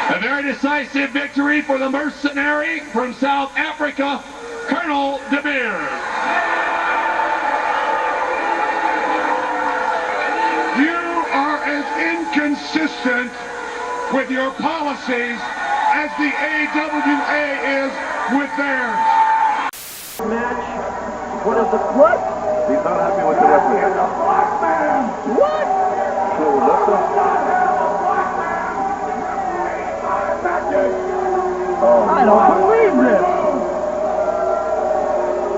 A very decisive victory for the mercenary from South Africa, Colonel DeBeers. You are as inconsistent with your policies as the AWA is with theirs. Match. What is the what? He's not happy with the referee. What? Sure, listen. I don't believe this.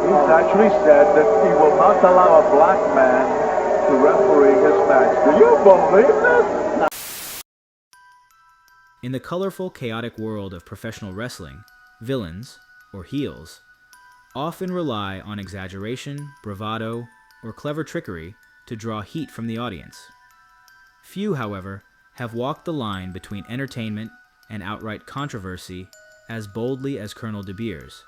He's actually said that he will not allow a black man to referee his match. Do you believe this? In the colorful, chaotic world of professional wrestling, villains, or heels, often rely on exaggeration, bravado, or clever trickery to draw heat from the audience. Few, however, have walked the line between entertainment and outright controversy as boldly as Colonel DeBeers.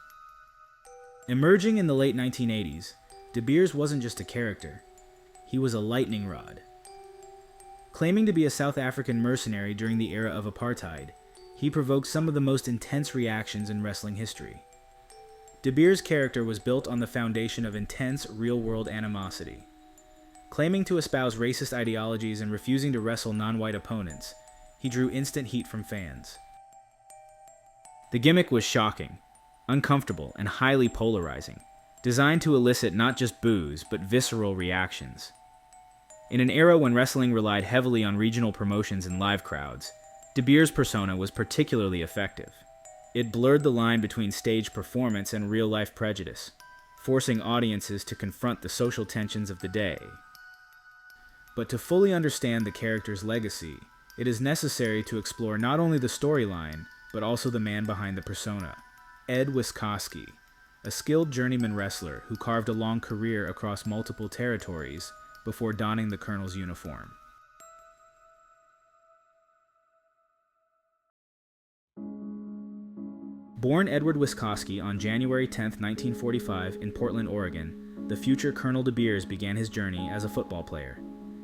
Emerging in the late 1980s, DeBeers wasn't just a character, he was a lightning rod. Claiming to be a South African mercenary during the era of apartheid, he provoked some of the most intense reactions in wrestling history. DeBeers' character was built on the foundation of intense, real-world animosity. Claiming to espouse racist ideologies and refusing to wrestle non-white opponents, he drew instant heat from fans. The gimmick was shocking, uncomfortable, and highly polarizing, designed to elicit not just boos, but visceral reactions. In an era when wrestling relied heavily on regional promotions and live crowds, DeBeers' persona was particularly effective. It blurred the line between stage performance and real-life prejudice, forcing audiences to confront the social tensions of the day. But to fully understand the character's legacy, it is necessary to explore not only the storyline, but also the man behind the persona, Ed Wiskoski, a skilled journeyman wrestler who carved a long career across multiple territories before donning the Colonel's uniform. Born Edward Wiskoski on January 10, 1945 in Portland, Oregon, the future Colonel DeBeers began his journey as a football player.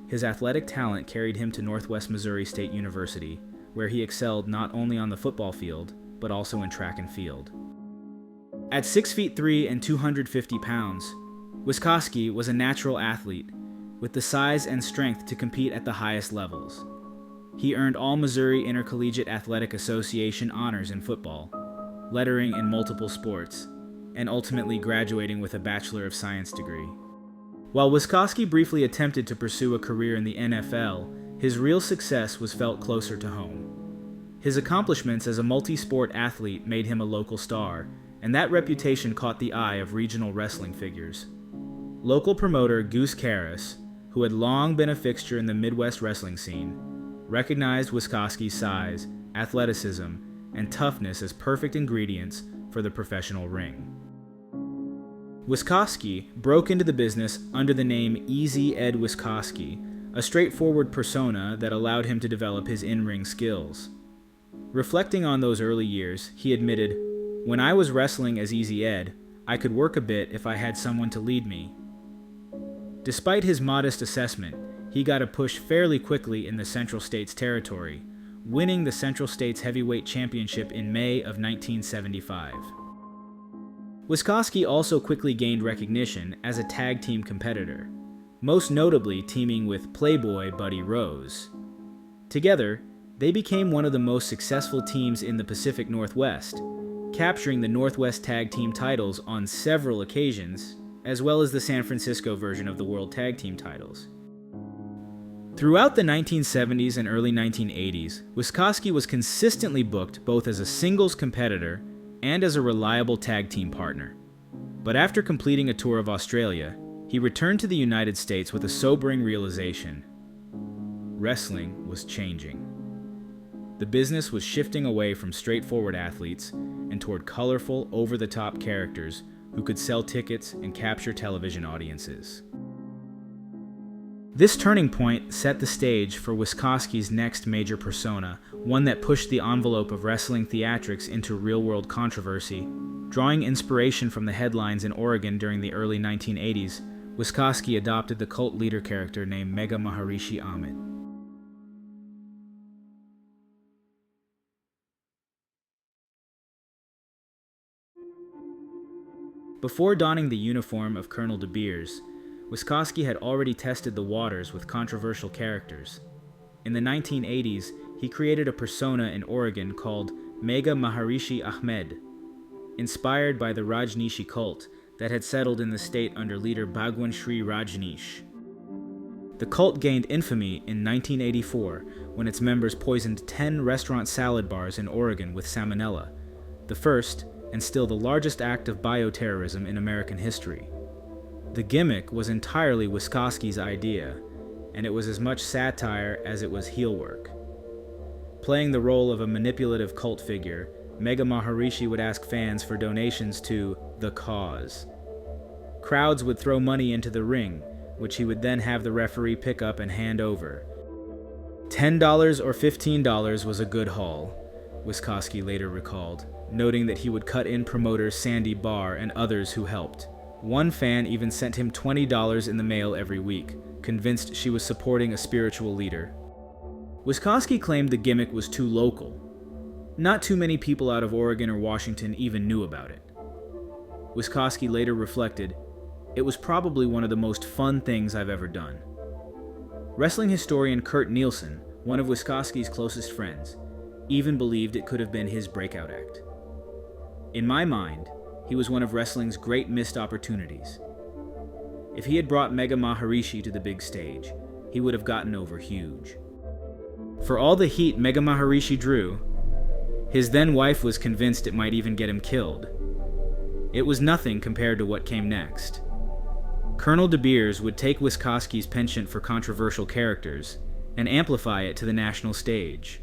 His athletic talent carried him to Northwest Missouri State University, where he excelled not only on the football field, but also in track and field. At 6'3" and 250 pounds, Wiskoski was a natural athlete, with the size and strength to compete at the highest levels. He earned all Missouri Intercollegiate Athletic Association honors in football, lettering in multiple sports, and ultimately graduating with a Bachelor of Science degree. While Wiskoski briefly attempted to pursue a career in the NFL, his real success was felt closer to home. His accomplishments as a multi-sport athlete made him a local star, and that reputation caught the eye of regional wrestling figures. Local promoter Goose Karras, who had long been a fixture in the Midwest wrestling scene, recognized Wiskoski's size, athleticism, and toughness as perfect ingredients for the professional ring. Wiskoski broke into the business under the name Easy Ed Wiskoski, a straightforward persona that allowed him to develop his in-ring skills. Reflecting on those early years, he admitted, "When I was wrestling as Easy Ed, I could work a bit if I had someone to lead me." Despite his modest assessment, he got a push fairly quickly in the Central States territory, winning the Central States Heavyweight Championship in May of 1975. Wiskoski also quickly gained recognition as a tag team competitor, most notably teaming with Playboy Buddy Rose. Together, they became one of the most successful teams in the Pacific Northwest, capturing the Northwest Tag Team titles on several occasions, as well as the San Francisco version of the World Tag Team titles. Throughout the 1970s and early 1980s, Wiskoski was consistently booked both as a singles competitor and as a reliable tag team partner. But after completing a tour of Australia, he returned to the United States with a sobering realization. Wrestling was changing. The business was shifting away from straightforward athletes and toward colorful, over-the-top characters who could sell tickets and capture television audiences. This turning point set the stage for Wiskoski's next major persona, one that pushed the envelope of wrestling theatrics into real-world controversy. Drawing inspiration from the headlines in Oregon during the early 1980s, Wiskoski adopted the cult leader character named Mega Maharishi. Before donning the uniform of Colonel DeBeers, Wiskoski had already tested the waters with controversial characters. In the 1980s, he created a persona in Oregon called Mega Maharishi Ahmed, inspired by the Rajneeshi cult that had settled in the state under leader Bhagwan Sri Rajneesh. The cult gained infamy in 1984 when its members poisoned 10 restaurant salad bars in Oregon with salmonella, the first and still the largest act of bioterrorism in American history. The gimmick was entirely Wiskoski's idea, and it was as much satire as it was heel work. Playing the role of a manipulative cult figure, Mega Maharishi would ask fans for donations to the cause. Crowds would throw money into the ring, which he would then have the referee pick up and hand over. $10 or $15 was a good haul, Wiskoski later recalled, noting that he would cut in promoters Sandy Barr and others who helped. One fan even sent him $20 in the mail every week, convinced she was supporting a spiritual leader. Wiskoski claimed the gimmick was too local. Not too many people out of Oregon or Washington even knew about it. Wiskoski later reflected, "It was probably one of the most fun things I've ever done." Wrestling historian Kurt Nielsen, one of Wiskoski's closest friends, even believed it could have been his breakout act. "In my mind, he was one of wrestling's great missed opportunities. If he had brought Mega Maharishi to the big stage, he would have gotten over huge." For all the heat Mega Maharishi drew, his then-wife was convinced it might even get him killed. It was nothing compared to what came next. Colonel DeBeers would take Wiskoski's penchant for controversial characters and amplify it to the national stage.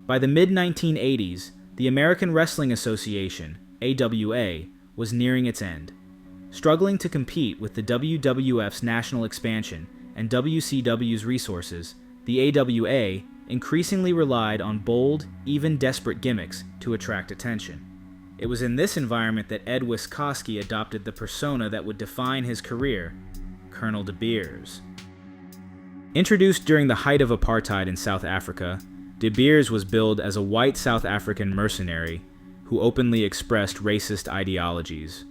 By the mid-1980s, the American Wrestling Association, AWA, was nearing its end. Struggling to compete with the WWF's national expansion and WCW's resources, the AWA increasingly relied on bold, even desperate gimmicks to attract attention. It was in this environment that Ed Wiskoski adopted the persona that would define his career, Colonel DeBeers. Introduced during the height of apartheid in South Africa, DeBeers was billed as a white South African mercenary who openly expressed racist ideologies.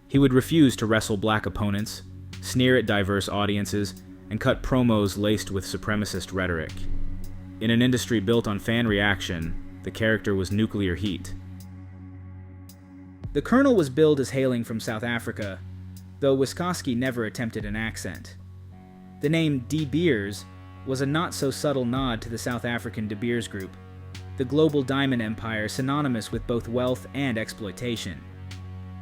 He would refuse to wrestle black opponents, sneer at diverse audiences, and cut promos laced with supremacist rhetoric. In an industry built on fan reaction, the character was nuclear heat. The Colonel was billed as hailing from South Africa, though Wiskoski never attempted an accent. The name DeBeers was a not-so-subtle nod to the South African De Beers Group, the global diamond empire synonymous with both wealth and exploitation.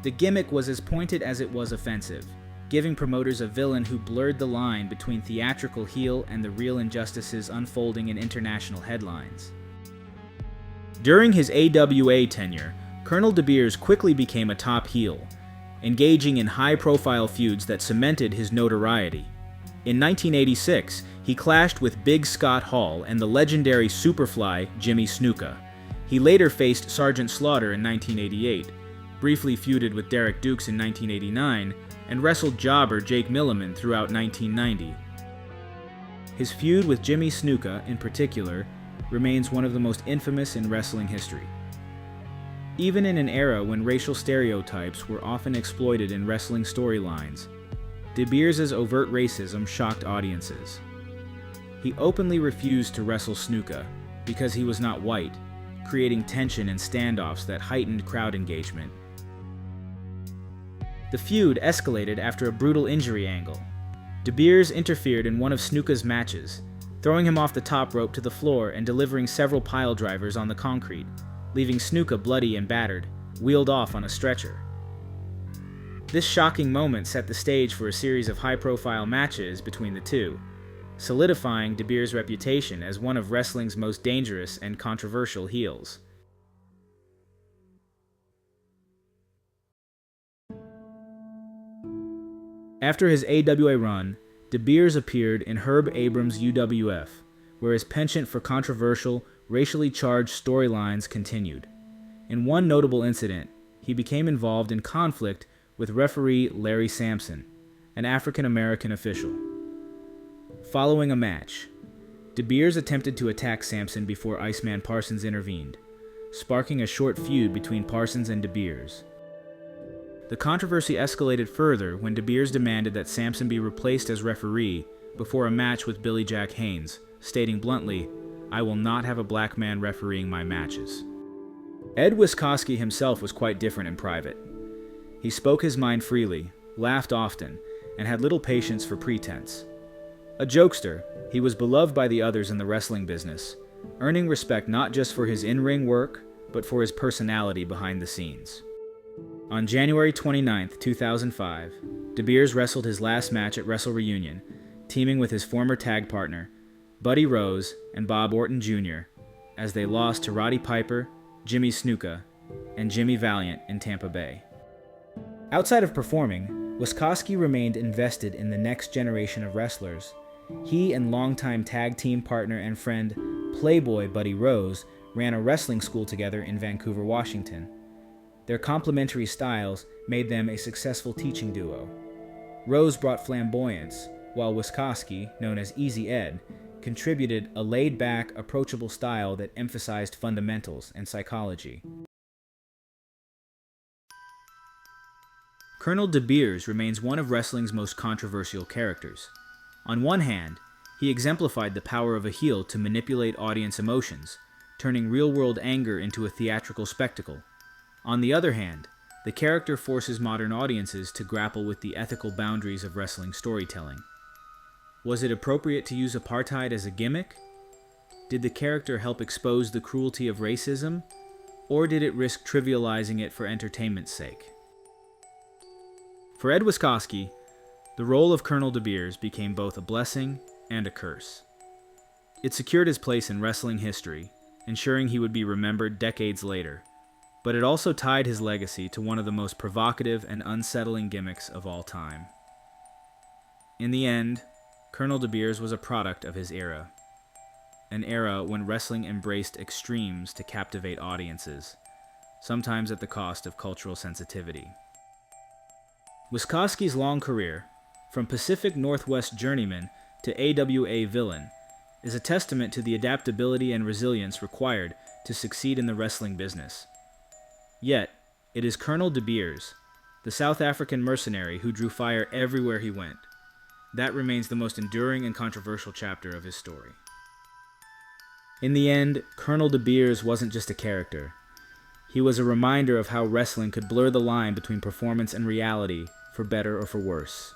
The gimmick was as pointed as it was offensive, giving promoters a villain who blurred the line between theatrical heel and the real injustices unfolding in international headlines. During his AWA tenure, Colonel DeBeers quickly became a top heel, engaging in high-profile feuds that cemented his notoriety. In 1986, he clashed with Big Scott Hall and the legendary Superfly Jimmy Snuka. He later faced Sergeant Slaughter in 1988, briefly feuded with Derek Dukes in 1989, and wrestled jobber Jake Milliman throughout 1990. His feud with Jimmy Snuka, in particular, remains one of the most infamous in wrestling history. Even in an era when racial stereotypes were often exploited in wrestling storylines, DeBeers' overt racism shocked audiences. He openly refused to wrestle Snuka because he was not white, creating tension and standoffs that heightened crowd engagement. The feud escalated after a brutal injury angle. DeBeers interfered in one of Snuka's matches, throwing him off the top rope to the floor and delivering several pile drivers on the concrete, leaving Snuka bloody and battered, wheeled off on a stretcher. This shocking moment set the stage for a series of high-profile matches between the two, solidifying DeBeers' reputation as one of wrestling's most dangerous and controversial heels. After his AWA run, DeBeers appeared in Herb Abrams' UWF, where his penchant for controversial, racially charged storylines continued. In one notable incident, he became involved in conflict with referee Larry Sampson, an African-American official. Following a match, DeBeers attempted to attack Sampson before Iceman Parsons intervened, sparking a short feud between Parsons and DeBeers. The controversy escalated further when DeBeers demanded that Sampson be replaced as referee before a match with Billy Jack Haynes, stating bluntly, "I will not have a black man refereeing my matches." Ed Wiskoski himself was quite different in private. He spoke his mind freely, laughed often, and had little patience for pretense. A jokester, he was beloved by the others in the wrestling business, earning respect not just for his in-ring work, but for his personality behind the scenes. On January 29, 2005, DeBeers wrestled his last match at Wrestle Reunion, teaming with his former tag partner, Buddy Rose and Bob Orton Jr., as they lost to Roddy Piper, Jimmy Snuka, and Jimmy Valiant in Tampa Bay. Outside of performing, Wiskoski remained invested in the next generation of wrestlers. He and longtime tag team partner and friend Playboy Buddy Rose ran a wrestling school together in Vancouver, Washington. Their complementary styles made them a successful teaching duo. Rose brought flamboyance, while Wiskoski, known as Easy Ed, contributed a laid-back, approachable style that emphasized fundamentals and psychology. Colonel DeBeers remains one of wrestling's most controversial characters. On one hand, he exemplified the power of a heel to manipulate audience emotions, turning real-world anger into a theatrical spectacle. On the other hand, the character forces modern audiences to grapple with the ethical boundaries of wrestling storytelling. Was it appropriate to use apartheid as a gimmick? Did the character help expose the cruelty of racism, or did it risk trivializing it for entertainment's sake? For Ed Wiskoski, the role of Colonel DeBeers became both a blessing and a curse. It secured his place in wrestling history, ensuring he would be remembered decades later, but it also tied his legacy to one of the most provocative and unsettling gimmicks of all time. In the end, Colonel DeBeers was a product of his era, an era when wrestling embraced extremes to captivate audiences, sometimes at the cost of cultural sensitivity. Wiskoski's long career, from Pacific Northwest journeyman to AWA villain, is a testament to the adaptability and resilience required to succeed in the wrestling business. Yet, it is Colonel DeBeers, the South African mercenary who drew fire everywhere he went. That remains the most enduring and controversial chapter of his story. In the end, Colonel DeBeers wasn't just a character. He was a reminder of how wrestling could blur the line between performance and reality, for better or for worse.